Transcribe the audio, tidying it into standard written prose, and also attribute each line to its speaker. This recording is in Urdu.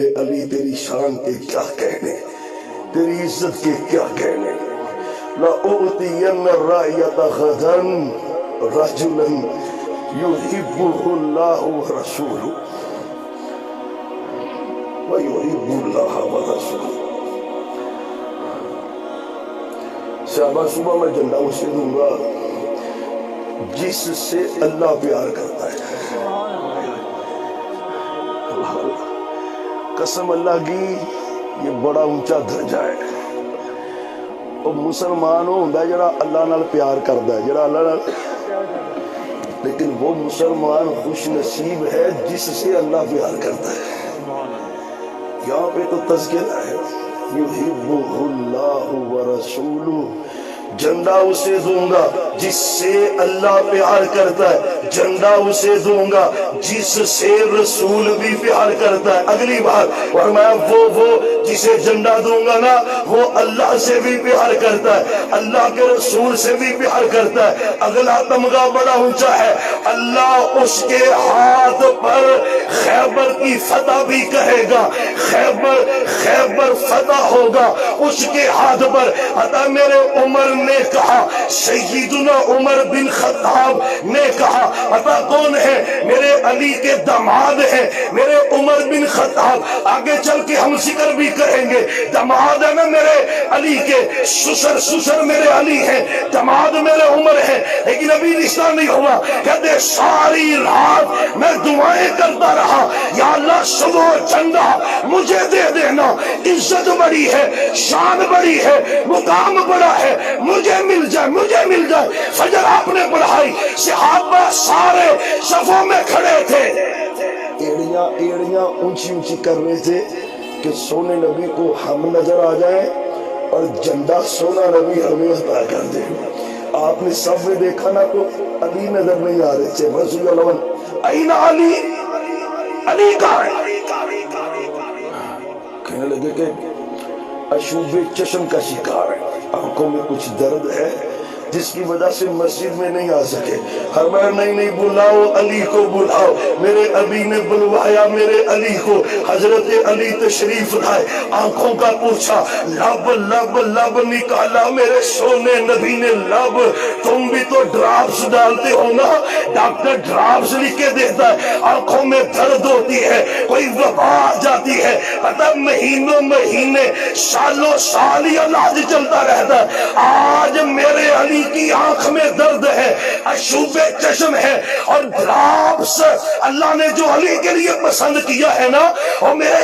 Speaker 1: اے علی تیری شان کے کیا کہنے، تیری عزت کے کیا کہنے. لَأُعْطِيَنَّ الرَّائِيَةَ غَدًا رَجُلًا يُحِبُّهُ اللَّهُ وَرَسُولُهُ وَيُحِبُّ اللَّهَ وَرَسُولُهُ. صحابہ صبح میں جھنڈا اسے دوں گا جس سے اللہ پیار کرتا ہے. قسم اللہ کی یہ بڑا اونچا درجہ ہے. اور مسلمان ہوتا ہے جڑا اللہ نال پیار کرتا ہے، جڑا اللہ نال، لیکن وہ مسلمان خوش نصیب ہے جس سے اللہ پیار کرتا ہے. یہاں پہ تو تذکرہ ہے یحبہ اللہ ورسولہ. جھنڈا اسے دوں گا جس سے اللہ پیار کرتا ہے، جھنڈا اسے دوں گا جس سے رسول بھی پیار کرتا ہے. اگلی بات اور میں وہ جسے جھنڈا دوں گا نا وہ اللہ سے بھی پیار کرتا ہے، اللہ کے رسول سے بھی پیار کرتا ہے. اگلا تمغہ بڑا اونچا ہے، اللہ اس کے ہاتھ پر خیبر کی فتح بھی کہے گا. خیبر فتح ہوگا اس کے ہاتھ پر. عطا میرے عمر نے کہا، سیدنا عمر بن خطاب نے کہا، عطا کون ہے؟ میرے علی کے داماد ہیں میرے عمر بن خطاب. آگے چل کے ہم ذکر بھی کریں گے. داماد ہے نا میرے علی کے، سسر میرے علی ہیں، داماد میرے عمر ہیں، لیکن ابھی رشتہ نہیں ہوا. کہتے ساری رات میں دعائیں کرتا رہا، یا اللہ صبح چندہ مجھے دے دینا. عزت بڑی ہے، شان بڑی ہے، مقام بڑا ہے، مجھے مل جائے. فجر آپ نے پڑھائی، صحابہ سارے صفوں میں کھڑے تھے، ایڑیاں اونچی کر رہے تھے کہ سونے نبی کو ہم نظر آ جائیں اور جھنڈا سونا نبی ہمیں عطا کر دے. آپ نے سب میں دیکھا نا تو علی نظر نہیں آ رہے تھے. رسول اللہ این علی کہاں ہے؟ کہنے لگے کہ اشوب چشم کا شکار ہے، آنکھوں میں کچھ درد ہے جس کی وجہ سے مسجد میں نہیں آ سکے. فرمایا نہیں بلاؤ علی کو بلاؤ. میرے علی نے بلوایا میرے علی کو. حضرت علی تشریف لائے، آنکھوں کا پوچھا، لب نکالا میرے سونے نبی نے لب. تم بھی تو ڈراپس ڈالتے ہو نا، ڈاکٹر ڈراپس لکھ کے دیتا ہے. آنکھوں میں درد ہوتی ہے، کوئی وبا آ جاتی ہے، پتہ مہینوں مہینے سالوں سال یہ علاج چلتا رہتا ہے. آج میرے علی کی آنکھ میں درد ہے، اشوب چشم ہے، اور ڈراپس اللہ نے جو علی کے لیے پسند کیا ہے نا، اور میرے